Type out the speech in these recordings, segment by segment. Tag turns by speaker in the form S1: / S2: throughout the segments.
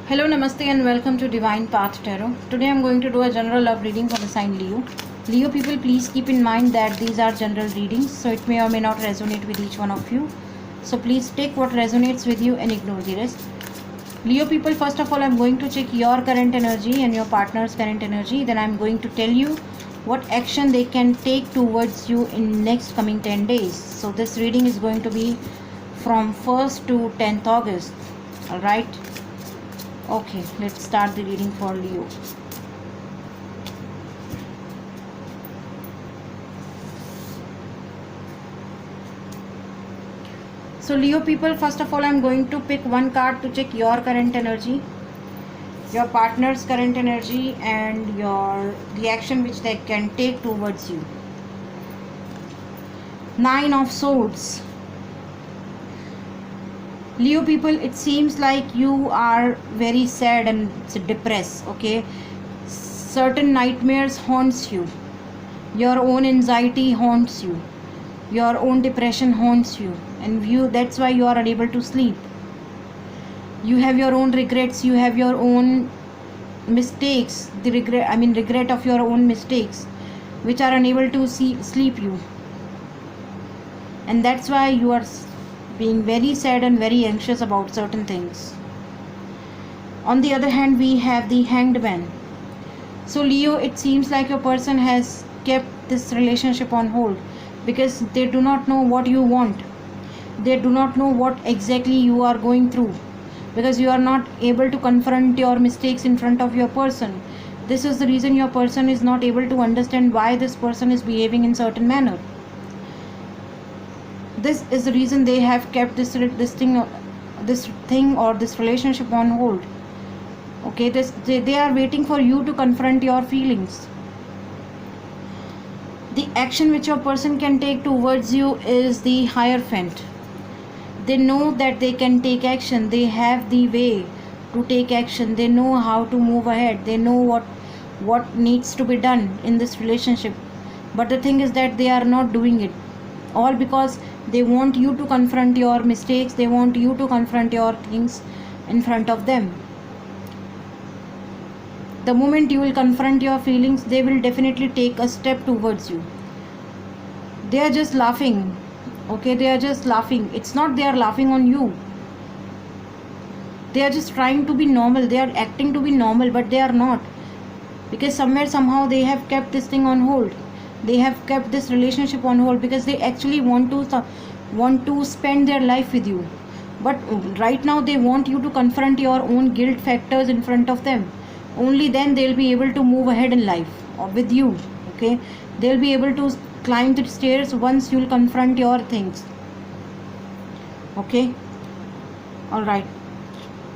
S1: Hello, Namaste and welcome to Divine Path Tarot. Today I am going to do a general love reading for the sign Leo. Leo people, please keep in mind that these are general readings, so it may or may not resonate with each one of you. So please take what resonates with you and ignore the rest. Leo people, first of all I am going to check your current energy and your partner's current energy. Then I am going to tell you what action they can take towards you in next coming 10 days. So this reading is going to be from 1st to 10th August. Alright. Okay, let's start the reading for Leo. So Leo people, first of all I am going to pick one card to check your current energy, your partner's current energy, and the action which they can take towards you. 9 of Swords. Leo people, it seems like you are very sad and depressed. Okay, certain nightmares haunts you, your own anxiety haunts you, your own depression haunts you, and that's why you are unable to sleep. You have your own regrets, you have your own mistakes, regret of your own mistakes, which are unable to sleep you, and that's why you are being very sad and very anxious about certain things. On the other hand, we have the Hanged Man. So Leo, it seems like your person has kept this relationship on hold because they do not know what you want. They do not know what exactly you are going through, because you are not able to confront your mistakes in front of your person. This is the reason your person is not able to understand why this person is behaving in certain manner. This is the reason they have kept this thing or this relationship on hold. Okay, they are waiting for you to confront your feelings. The action which your person can take towards you is the Hierophant. They know that they can take action. They have the way to take action. They know how to move ahead. They know what needs to be done in this relationship. But the thing is that they are not doing it. All because they want you to confront your mistakes. They want you to confront your things in front of them. The moment you will confront your feelings, they will definitely take a step towards you. They are just laughing. Okay, they are just laughing. It's not they are laughing on you. They are just trying to be normal. They are acting to be normal, but they are not. Because somehow they have kept this thing on hold. They have kept this relationship on hold because they actually want to spend their life with you. But right now they want you to confront your own guilt factors in front of them. Only then they'll be able to move ahead in life with you. Okay, they'll be able to climb the stairs once you'll confront your things. Okay, all right.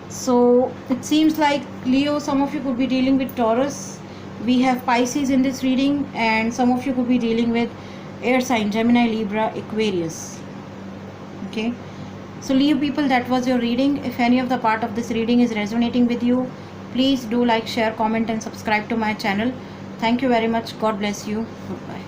S1: So it seems like Leo, some of you could be dealing with Taurus. We have Pisces in this reading, and some of you could be dealing with air sign Gemini, Libra, Aquarius. Okay, so Leo people, that was your reading. If any of the part of this reading is resonating with you, please do like, share, comment and subscribe to my channel. Thank you very much. God bless you. Goodbye.